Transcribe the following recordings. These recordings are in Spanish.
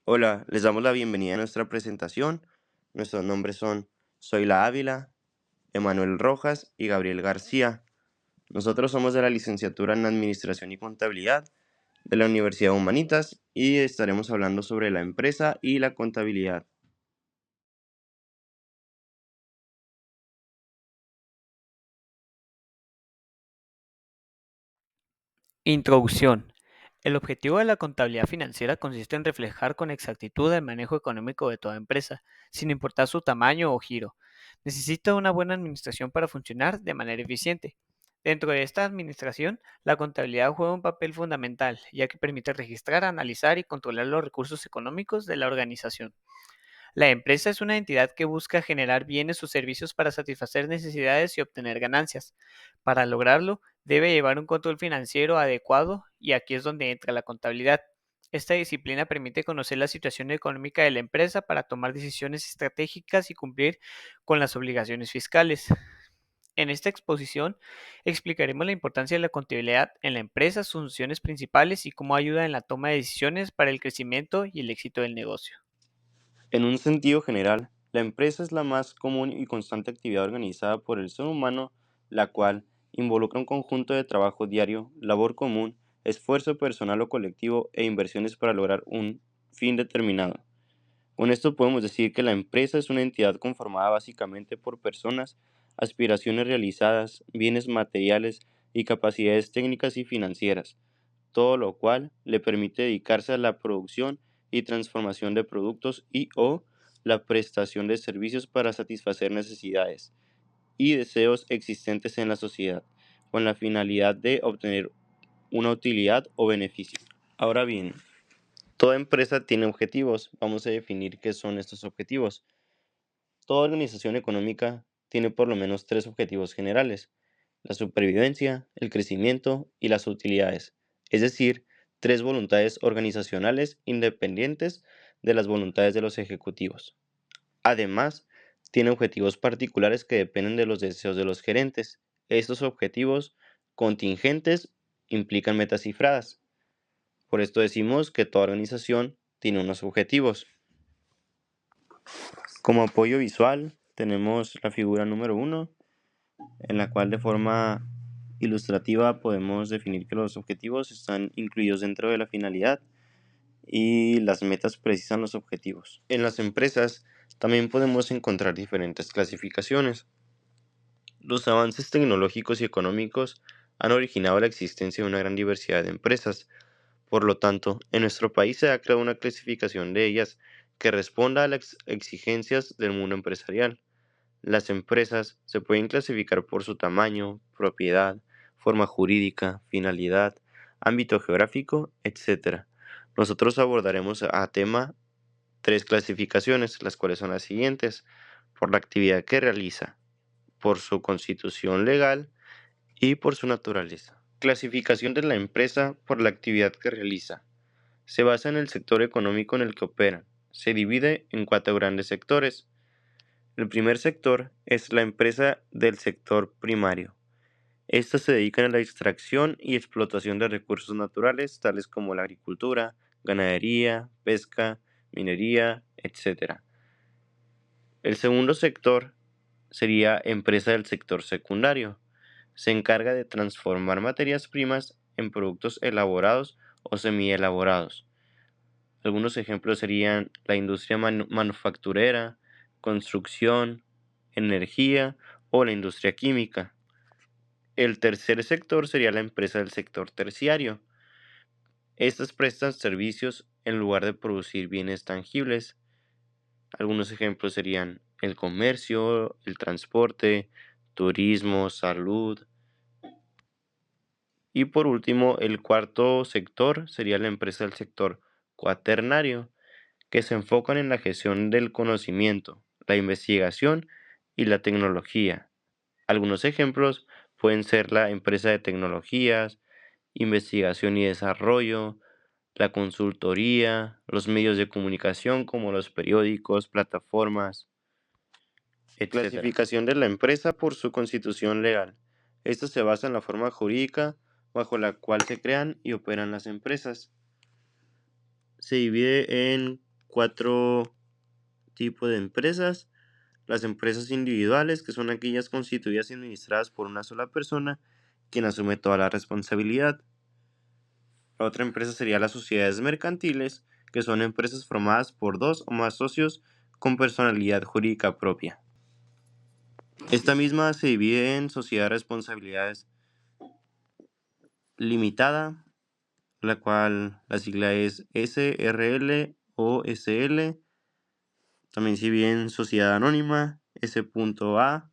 Hola, les damos la bienvenida a nuestra presentación. Nuestros nombres son Zoila Ávila, Emanuel Rojas y Gabriel García. Nosotros somos de la licenciatura en Administración y Contabilidad de la Universidad Humanitas y estaremos hablando sobre la empresa y la contabilidad. Introducción. El objetivo de la contabilidad financiera consiste en reflejar con exactitud el manejo económico de toda empresa, sin importar su tamaño o giro. Necesita una buena administración para funcionar de manera eficiente. Dentro de esta administración, la contabilidad juega un papel fundamental, ya que permite registrar, analizar y controlar los recursos económicos de la organización. La empresa es una entidad que busca generar bienes o servicios para satisfacer necesidades y obtener ganancias. Para lograrlo, debe llevar un control financiero adecuado y aquí es donde entra la contabilidad. Esta disciplina permite conocer la situación económica de la empresa para tomar decisiones estratégicas y cumplir con las obligaciones fiscales. En esta exposición explicaremos la importancia de la contabilidad en la empresa, sus funciones principales y cómo ayuda en la toma de decisiones para el crecimiento y el éxito del negocio. En un sentido general, la empresa es la más común y constante actividad organizada por el ser humano, la cual involucra un conjunto de trabajo diario, labor común, esfuerzo personal o colectivo e inversiones para lograr un fin determinado. Con esto podemos decir que la empresa es una entidad conformada básicamente por personas, aspiraciones realizadas, bienes materiales y capacidades técnicas y financieras, todo lo cual le permite dedicarse a la producción y transformación de productos y o la prestación de servicios para satisfacer necesidades y deseos existentes en la sociedad, con la finalidad de obtener una utilidad o beneficio. Ahora bien, toda empresa tiene objetivos. Vamos a definir qué son estos objetivos. Toda organización económica tiene por lo menos tres objetivos generales: la supervivencia, el crecimiento y las utilidades, es decir, tres voluntades organizacionales independientes de las voluntades de los ejecutivos. Además, tiene objetivos particulares que dependen de los deseos de los gerentes. Estos objetivos contingentes implican metas cifradas. Por esto decimos que toda organización tiene unos objetivos. Como apoyo visual tenemos la figura número 1, en la cual de forma ilustrativa podemos definir que los objetivos están incluidos dentro de la finalidad y las metas precisan los objetivos. En las empresas también podemos encontrar diferentes clasificaciones. Los avances tecnológicos y económicos han originado la existencia de una gran diversidad de empresas. Por lo tanto, en nuestro país se ha creado una clasificación de ellas que responda a las exigencias del mundo empresarial. Las empresas se pueden clasificar por su tamaño, propiedad, forma jurídica, finalidad, ámbito geográfico, etc. Nosotros abordaremos a tema tres clasificaciones, las cuales son las siguientes: por la actividad que realiza, por su constitución legal y por su naturaleza. Clasificación de la empresa por la actividad que realiza. Se basa en el sector económico en el que opera. Se divide en cuatro grandes sectores. El primer sector es la empresa del sector primario. Estas se dedican a la extracción y explotación de recursos naturales, tales como la agricultura, ganadería, pesca, minería, etc. El segundo sector sería empresa del sector secundario. Se encarga de transformar materias primas en productos elaborados o semielaborados. Algunos ejemplos serían la industria manufacturera, construcción, energía o la industria química. El tercer sector sería la empresa del sector terciario. Estas prestan servicios en lugar de producir bienes tangibles. Algunos ejemplos serían el comercio, el transporte, turismo, salud. Y por último, el cuarto sector sería la empresa del sector cuaternario, que se enfocan en la gestión del conocimiento, la investigación y la tecnología. Algunos ejemplos pueden ser la empresa de tecnologías, investigación y desarrollo, la consultoría, los medios de comunicación como los periódicos, plataformas, etc. Clasificación de la empresa por su constitución legal. Esto se basa en la forma jurídica bajo la cual se crean y operan las empresas. Se divide en 4 tipos de empresas. Las empresas individuales, que son aquellas constituidas y administradas por una sola persona, quien asume toda la responsabilidad. La otra empresa sería las sociedades mercantiles, que son empresas formadas por 2 o más socios con personalidad jurídica propia. Esta misma se divide en sociedad de responsabilidades limitada, la cual la sigla es SRL o SL. También se divide en sociedad anónima, S.A,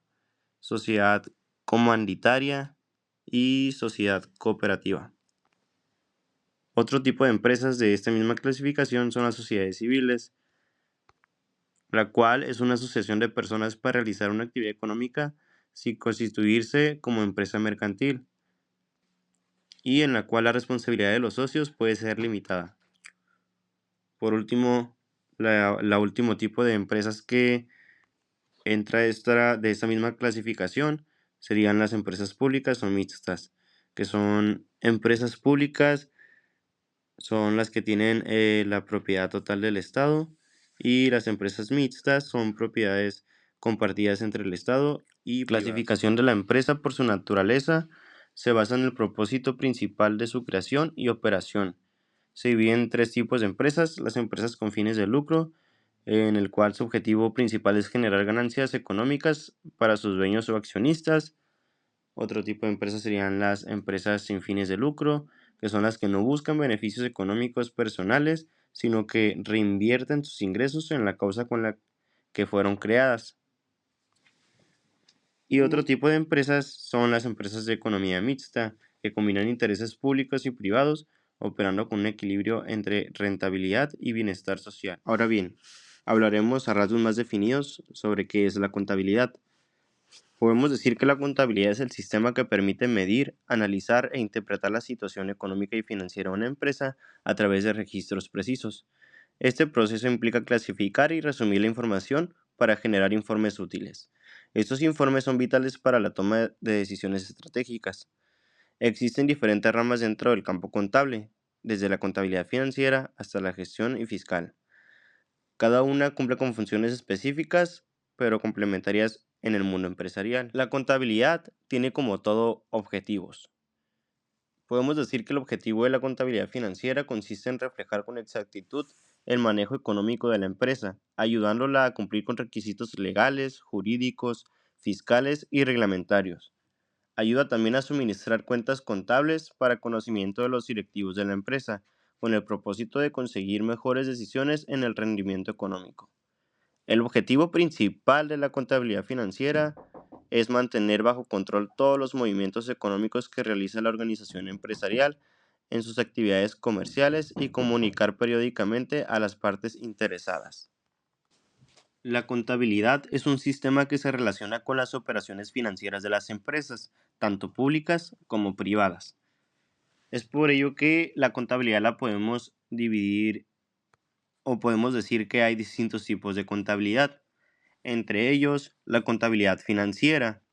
sociedad comanditaria y sociedad cooperativa. Otro tipo de empresas de esta misma clasificación son las sociedades civiles, la cual es una asociación de personas para realizar una actividad económica sin constituirse como empresa mercantil, y en la cual la responsabilidad de los socios puede ser limitada. Por último, la último tipo de empresas que entra de esta misma clasificación serían las empresas públicas o mixtas, que son empresas públicas, son las que tienen la propiedad total del Estado, y las empresas mixtas son propiedades compartidas entre el Estado y privadas. Clasificación de la empresa por su naturaleza se basa en el propósito principal de su creación y operación. Se divide en 3 tipos de empresas: las empresas con fines de lucro, en el cual su objetivo principal es generar ganancias económicas para sus dueños o accionistas. Otro tipo de empresas serían las empresas sin fines de lucro, que son las que no buscan beneficios económicos personales, sino que reinvierten sus ingresos en la causa con la que fueron creadas. Y otro tipo de empresas son las empresas de economía mixta, que combinan intereses públicos y privados, operando con un equilibrio entre rentabilidad y bienestar social. Ahora bien, hablaremos a rasgos más definidos sobre qué es la contabilidad. Podemos decir que la contabilidad es el sistema que permite medir, analizar e interpretar la situación económica y financiera de una empresa a través de registros precisos. Este proceso implica clasificar y resumir la información para generar informes útiles. Estos informes son vitales para la toma de decisiones estratégicas. Existen diferentes ramas dentro del campo contable, desde la contabilidad financiera hasta la gestión y fiscal. Cada una cumple con funciones específicas, pero complementarias en el mundo empresarial. La contabilidad tiene como todo objetivos. Podemos decir que el objetivo de la contabilidad financiera consiste en reflejar con exactitud el manejo económico de la empresa, ayudándola a cumplir con requisitos legales, jurídicos, fiscales y reglamentarios. Ayuda también a suministrar cuentas contables para conocimiento de los directivos de la empresa, con el propósito de conseguir mejores decisiones en el rendimiento económico. El objetivo principal de la contabilidad financiera es mantener bajo control todos los movimientos económicos que realiza la organización empresarial en sus actividades comerciales y comunicar periódicamente a las partes interesadas. La contabilidad es un sistema que se relaciona con las operaciones financieras de las empresas, tanto públicas como privadas. Es por ello que la contabilidad la podemos dividir, o podemos decir que hay distintos tipos de contabilidad. Entre ellos, la contabilidad financiera,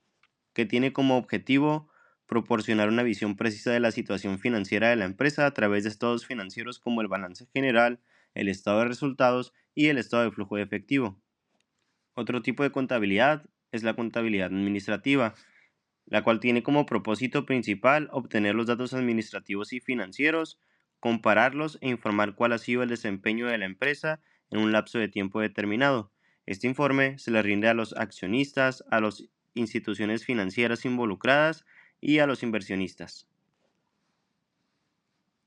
que tiene como objetivo proporcionar una visión precisa de la situación financiera de la empresa a través de estados financieros como el balance general, el estado de resultados y el estado de flujo de efectivo. Otro tipo de contabilidad es la contabilidad administrativa, la cual tiene como propósito principal obtener los datos administrativos y financieros, compararlos e informar cuál ha sido el desempeño de la empresa en un lapso de tiempo determinado. Este informe se le rinde a los accionistas, a las instituciones financieras involucradas y a los inversionistas.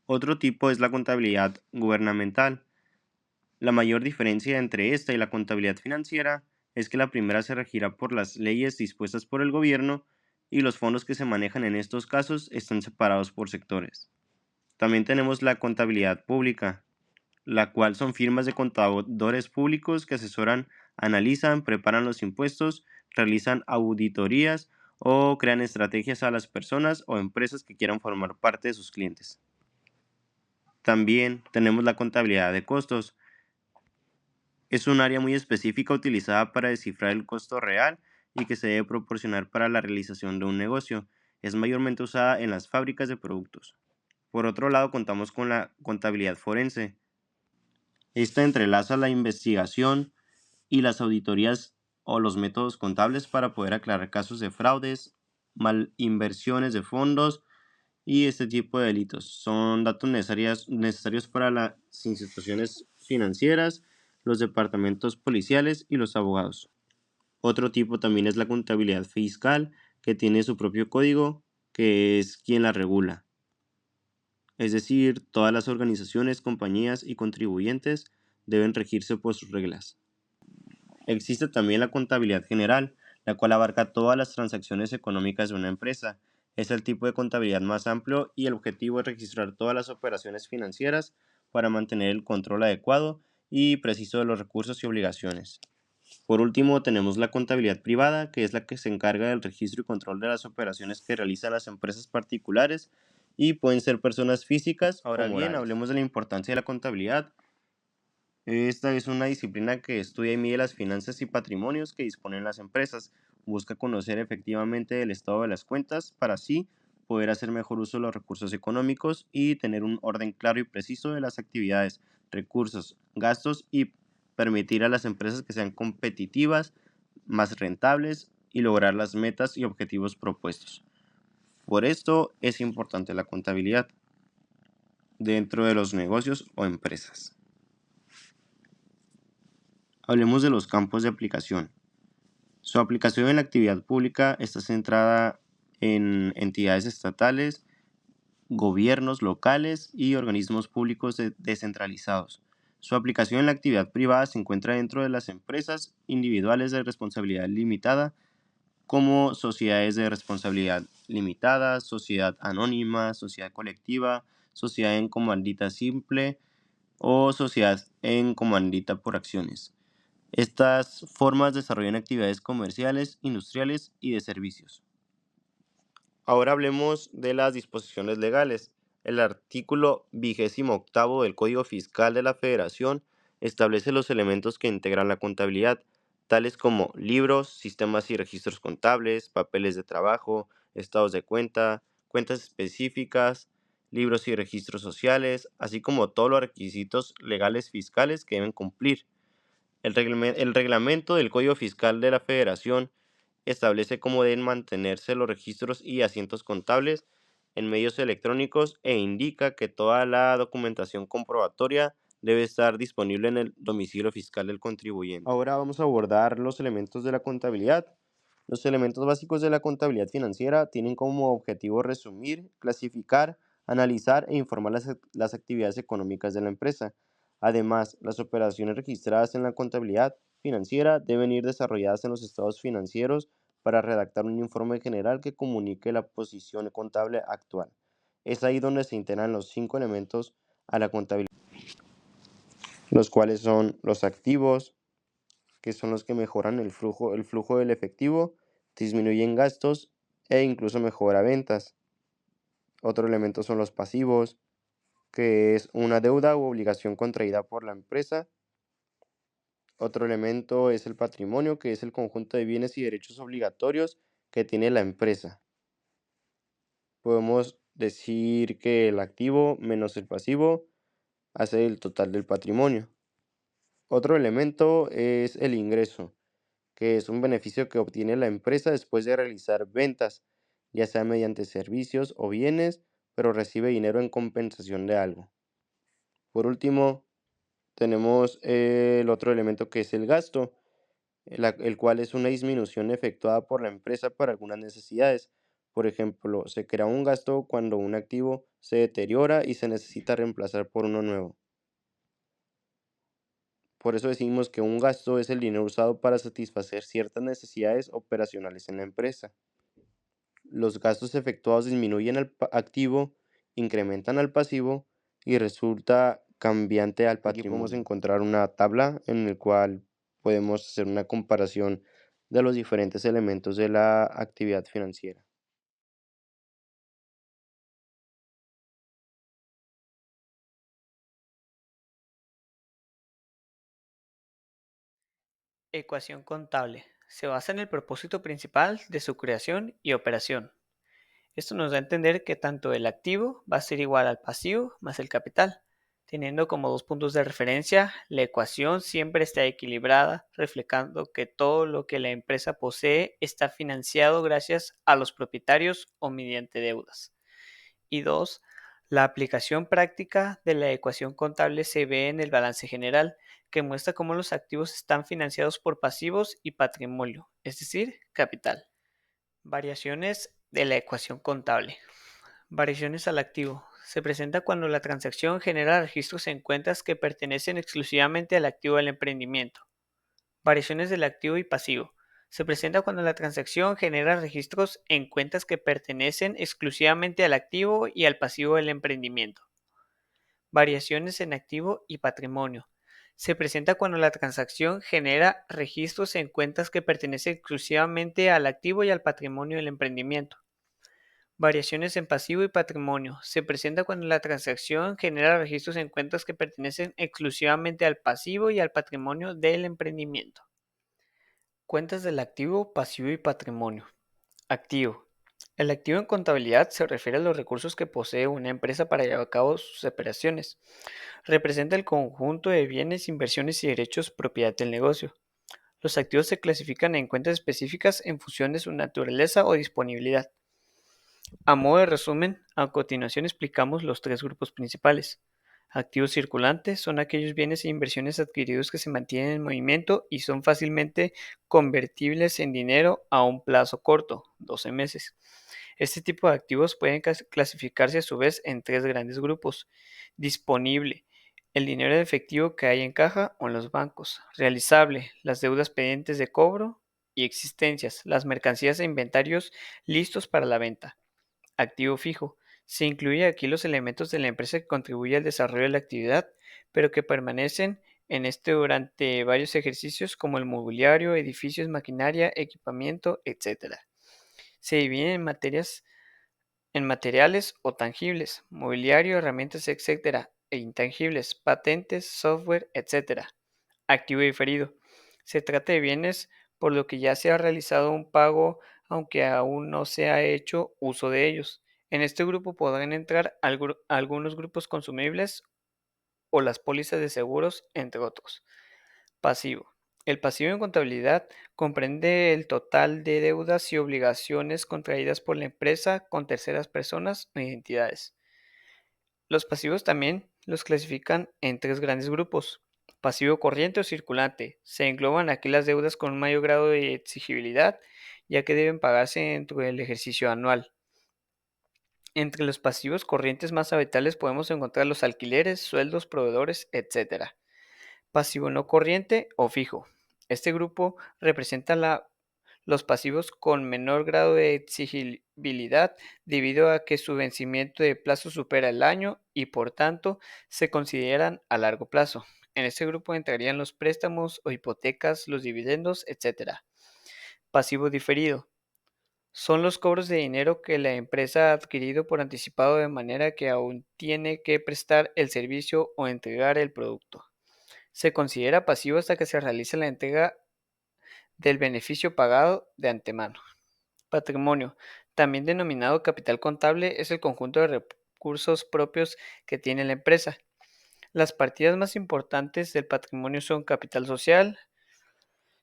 Otro tipo es la contabilidad gubernamental. La mayor diferencia entre esta y la contabilidad financiera es que la primera se regirá por las leyes dispuestas por el gobierno, y los fondos que se manejan en estos casos están separados por sectores. También tenemos la contabilidad pública, la cual son firmas de contadores públicos que asesoran, analizan, preparan los impuestos, realizan auditorías o crean estrategias a las personas o empresas que quieran formar parte de sus clientes. También tenemos la contabilidad de costos. Es un área muy específica utilizada para descifrar el costo real y que se debe proporcionar para la realización de un negocio. Es mayormente usada en las fábricas de productos. Por otro lado, contamos con la contabilidad forense. Esta entrelaza la investigación y las auditorías o los métodos contables para poder aclarar casos de fraudes, malinversiones de fondos y este tipo de delitos. Son datos necesarios para las instituciones financieras, los departamentos policiales y los abogados. Otro tipo también es la contabilidad fiscal, que tiene su propio código, que es quien la regula. Es decir, todas las organizaciones, compañías y contribuyentes deben regirse por sus reglas. Existe también la contabilidad general, la cual abarca todas las transacciones económicas de una empresa. Es el tipo de contabilidad más amplio y el objetivo es registrar todas las operaciones financieras para mantener el control adecuado y preciso de los recursos y obligaciones. Por último, tenemos la contabilidad privada, que es la que se encarga del registro y control de las operaciones que realizan las empresas particulares y pueden ser personas físicas. Ahora bien, hablemos de la importancia de la contabilidad. Esta es una disciplina que estudia y mide las finanzas y patrimonios que disponen las empresas. Busca conocer efectivamente el estado de las cuentas para así poder hacer mejor uso de los recursos económicos y tener un orden claro y preciso de las actividades, recursos, gastos y permitir a las empresas que sean competitivas, más rentables y lograr las metas y objetivos propuestos. Por esto es importante la contabilidad dentro de los negocios o empresas. Hablemos de los campos de aplicación. Su aplicación en la actividad pública está centrada en entidades estatales, gobiernos locales y organismos públicos descentralizados. Su aplicación en la actividad privada se encuentra dentro de las empresas individuales de responsabilidad limitada, como sociedades de responsabilidad limitada, sociedad anónima, sociedad colectiva, sociedad en comandita simple o sociedad en comandita por acciones. Estas formas desarrollan actividades comerciales, industriales y de servicios. Ahora hablemos de las disposiciones legales. El artículo 28 del Código Fiscal de la Federación establece los elementos que integran la contabilidad, tales como libros, sistemas y registros contables, papeles de trabajo, estados de cuenta, cuentas específicas, libros y registros sociales, así como todos los requisitos legales fiscales que deben cumplir. El reglamento del Código Fiscal de la Federación establece cómo deben mantenerse los registros y asientos contables en medios electrónicos e indica que toda la documentación comprobatoria debe estar disponible en el domicilio fiscal del contribuyente. Ahora vamos a abordar los elementos de la contabilidad. Los elementos básicos de la contabilidad financiera tienen como objetivo resumir, clasificar, analizar e informar las actividades económicas de la empresa. Además, las operaciones registradas en la contabilidad financiera deben ir desarrolladas en los estados financieros para redactar un informe general que comunique la posición contable actual. Es ahí donde se integran los 5 elementos a la contabilidad, los cuales son los activos, que son los que mejoran el flujo del efectivo, disminuyen gastos e incluso mejora ventas. Otro elemento son los pasivos, que es una deuda u obligación contraída por la empresa. Otro elemento es el patrimonio, que es el conjunto de bienes y derechos obligatorios que tiene la empresa. Podemos decir que el activo menos el pasivo hace el total del patrimonio. Otro elemento es el ingreso, que es un beneficio que obtiene la empresa después de realizar ventas, ya sea mediante servicios o bienes, pero recibe dinero en compensación de algo. Por último, tenemos el otro elemento que es el gasto, el cual es una disminución efectuada por la empresa para algunas necesidades. Por ejemplo, se crea un gasto cuando un activo se deteriora y se necesita reemplazar por uno nuevo. Por eso decimos que un gasto es el dinero usado para satisfacer ciertas necesidades operacionales en la empresa. Los gastos efectuados disminuyen al activo, incrementan al pasivo y resulta cambiante al patrimonio. Aquí podemos encontrar una tabla en la cual podemos hacer una comparación de los diferentes elementos de la actividad financiera. Ecuación contable. Se basa en el propósito principal de su creación y operación. Esto nos da a entender que tanto el activo va a ser igual al pasivo más el capital, Teniendo como dos puntos de referencia, la ecuación siempre está equilibrada, reflejando que todo lo que la empresa posee está financiado gracias a los propietarios o mediante deudas. Y dos, la aplicación práctica de la ecuación contable se ve en el balance general, que muestra cómo los activos están financiados por pasivos y patrimonio, es decir, capital. Variaciones de la ecuación contable. Variaciones al activo. Se presenta cuando la transacción genera registros en cuentas que pertenecen exclusivamente al activo del emprendimiento. Variaciones del activo y pasivo. Se presenta cuando la transacción genera registros en cuentas que pertenecen exclusivamente al activo y al pasivo del emprendimiento. Variaciones en activo y patrimonio. Se presenta cuando la transacción genera registros en cuentas que pertenecen exclusivamente al activo y al patrimonio del emprendimiento. Variaciones en pasivo y patrimonio. Se presenta cuando la transacción genera registros en cuentas que pertenecen exclusivamente al pasivo y al patrimonio del emprendimiento. Cuentas del activo, pasivo y patrimonio. Activo. El activo en contabilidad se refiere a los recursos que posee una empresa para llevar a cabo sus operaciones. Representa el conjunto de bienes, inversiones y derechos propiedad del negocio. Los activos se clasifican en cuentas específicas en función de su naturaleza o disponibilidad. A modo de resumen, a continuación explicamos los tres grupos principales. Activos circulantes son aquellos bienes e inversiones adquiridos que se mantienen en movimiento y son fácilmente convertibles en dinero a un plazo corto, 12 meses. Este tipo de activos pueden clasificarse a su vez en tres grandes grupos. Disponible, el dinero en efectivo que hay en caja o en los bancos. Realizable, las deudas pendientes de cobro. Y existencias, las mercancías e inventarios listos para la venta. Activo fijo. Se incluye aquí los elementos de la empresa que contribuyen al desarrollo de la actividad, pero que permanecen en este durante varios ejercicios como el mobiliario, edificios, maquinaria, equipamiento, etc. Se dividen en materiales o tangibles, mobiliario, herramientas, etc. e intangibles, patentes, software, etc. Activo diferido. Se trata de bienes por lo que ya se ha realizado un pago aunque aún no se ha hecho uso de ellos. En este grupo podrán entrar algunos grupos consumibles o las pólizas de seguros, entre otros. Pasivo. El pasivo en contabilidad comprende el total de deudas y obligaciones contraídas por la empresa con terceras personas o entidades. Los pasivos también los clasifican en tres grandes grupos. Pasivo corriente o circulante. Se engloban aquí las deudas con un mayor grado de exigibilidad, ya que deben pagarse dentro del ejercicio anual. Entre los pasivos corrientes más habituales podemos encontrar los alquileres, sueldos, proveedores, etc. Pasivo no corriente o fijo. Este grupo representa los pasivos con menor grado de exigibilidad debido a que su vencimiento de plazo supera el año y por tanto se consideran a largo plazo. En este grupo entrarían los préstamos o hipotecas, los dividendos, etc. Pasivo diferido. Son los cobros de dinero que la empresa ha adquirido por anticipado de manera que aún tiene que prestar el servicio o entregar el producto. Se considera pasivo hasta que se realice la entrega del beneficio pagado de antemano. Patrimonio, también denominado capital contable, es el conjunto de recursos propios que tiene la empresa. Las partidas más importantes del patrimonio son capital social,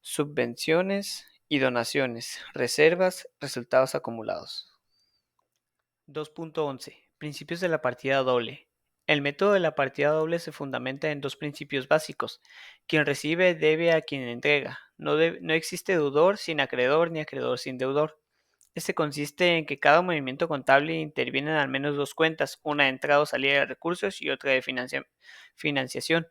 subvenciones y donaciones, reservas, resultados acumulados. 2.11. Principios de la partida doble. El método de la partida doble se fundamenta en dos principios básicos. Quien recibe debe a quien entrega. No existe deudor sin acreedor ni acreedor sin deudor. Este consiste en que cada movimiento contable interviene en al menos dos cuentas, una de entrada o salida de recursos y otra de financiación.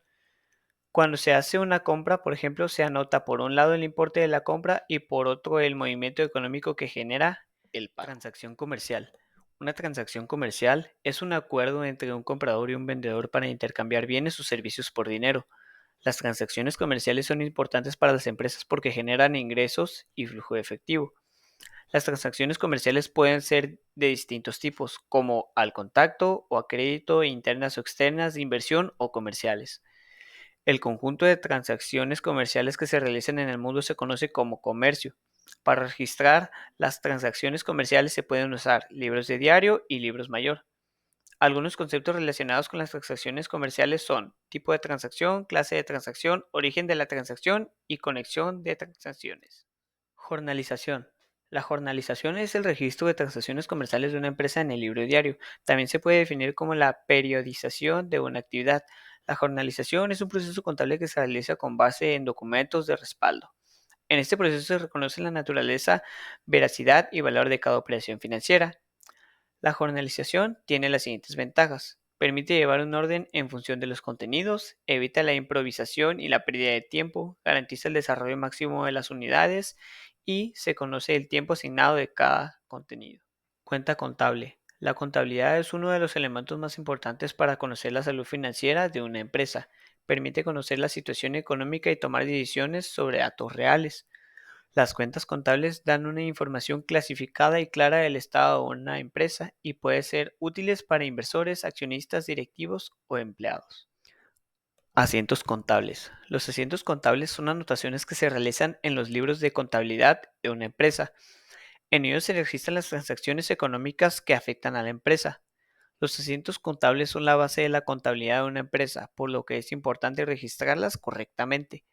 Cuando se hace una compra, por ejemplo, se anota por un lado el importe de la compra y por otro el movimiento económico que genera el pago. Transacción comercial. Una transacción comercial es un acuerdo entre un comprador y un vendedor para intercambiar bienes o servicios por dinero. Las transacciones comerciales son importantes para las empresas porque generan ingresos y flujo de efectivo. Las transacciones comerciales pueden ser de distintos tipos, como al contacto o a crédito, internas o externas, de inversión o comerciales. El conjunto de transacciones comerciales que se realizan en el mundo se conoce como comercio. Para registrar las transacciones comerciales se pueden usar libros de diario y libros mayor. Algunos conceptos relacionados con las transacciones comerciales son tipo de transacción, clase de transacción, origen de la transacción y conexión de transacciones. Jornalización. La jornalización es el registro de transacciones comerciales de una empresa en el libro diario. También se puede definir como la periodización de una actividad. La jornalización es un proceso contable que se realiza con base en documentos de respaldo. En este proceso se reconoce la naturaleza, veracidad y valor de cada operación financiera. La jornalización tiene las siguientes ventajas. Permite llevar un orden en función de los contenidos, evita la improvisación y la pérdida de tiempo, garantiza el desarrollo máximo de las unidades y se conoce el tiempo asignado de cada contenido. Cuenta contable. La contabilidad es uno de los elementos más importantes para conocer la salud financiera de una empresa. Permite conocer la situación económica y tomar decisiones sobre datos reales. Las cuentas contables dan una información clasificada y clara del estado de una empresa y pueden ser útiles para inversores, accionistas, directivos o empleados. Asientos contables. Los asientos contables son anotaciones que se realizan en los libros de contabilidad de una empresa. En ellos se registran las transacciones económicas que afectan a la empresa. Los asientos contables son la base de la contabilidad de una empresa, por lo que es importante registrarlas correctamente.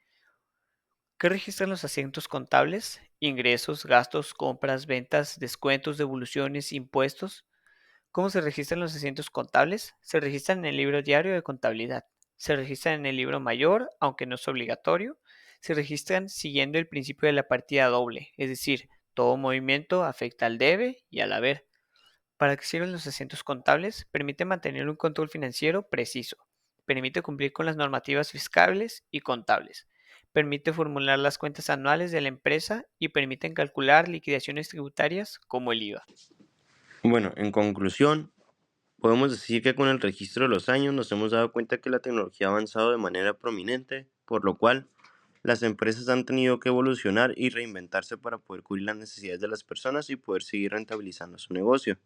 ¿Qué registran los asientos contables? Ingresos, gastos, compras, ventas, descuentos, devoluciones, impuestos. ¿Cómo se registran los asientos contables? Se registran en el libro diario de contabilidad. Se registran en el libro mayor, aunque no es obligatorio. Se registran siguiendo el principio de la partida doble, es decir, todo movimiento afecta al debe y al haber. ¿Para qué sirven los asientos contables? Permite mantener un control financiero preciso. Permite cumplir con las normativas fiscales y contables. Permite formular las cuentas anuales de la empresa y permiten calcular liquidaciones tributarias como el IVA. Bueno, en conclusión, podemos decir que con el registro de los años nos hemos dado cuenta que la tecnología ha avanzado de manera prominente, por lo cual las empresas han tenido que evolucionar y reinventarse para poder cubrir las necesidades de las personas y poder seguir rentabilizando su negocio.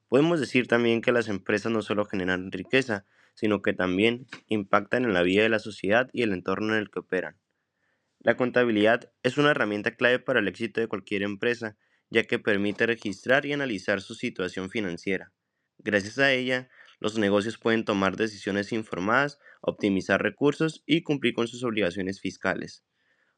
Podemos decir también que las empresas no solo generan riqueza, sino que también impactan en la vida de la sociedad y el entorno en el que operan. La contabilidad es una herramienta clave para el éxito de cualquier empresa, ya que permite registrar y analizar su situación financiera. Gracias a ella, los negocios pueden tomar decisiones informadas, optimizar recursos y cumplir con sus obligaciones fiscales.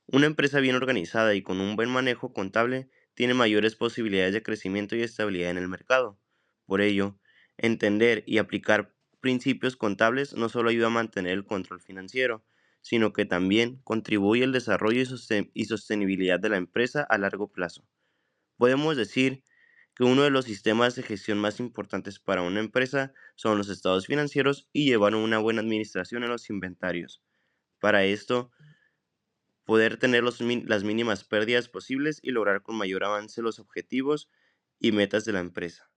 Una empresa bien organizada y con un buen manejo contable tiene mayores posibilidades de crecimiento y estabilidad en el mercado. Por ello, entender y aplicar principios contables no solo ayuda a mantener el control financiero, sino que también contribuye al desarrollo y sostenibilidad de la empresa a largo plazo. Podemos decir que uno de los sistemas de gestión más importantes para una empresa son los estados financieros y llevar una buena administración en los inventarios. Para esto, poder tener las mínimas pérdidas posibles y lograr con mayor avance los objetivos y metas de la empresa.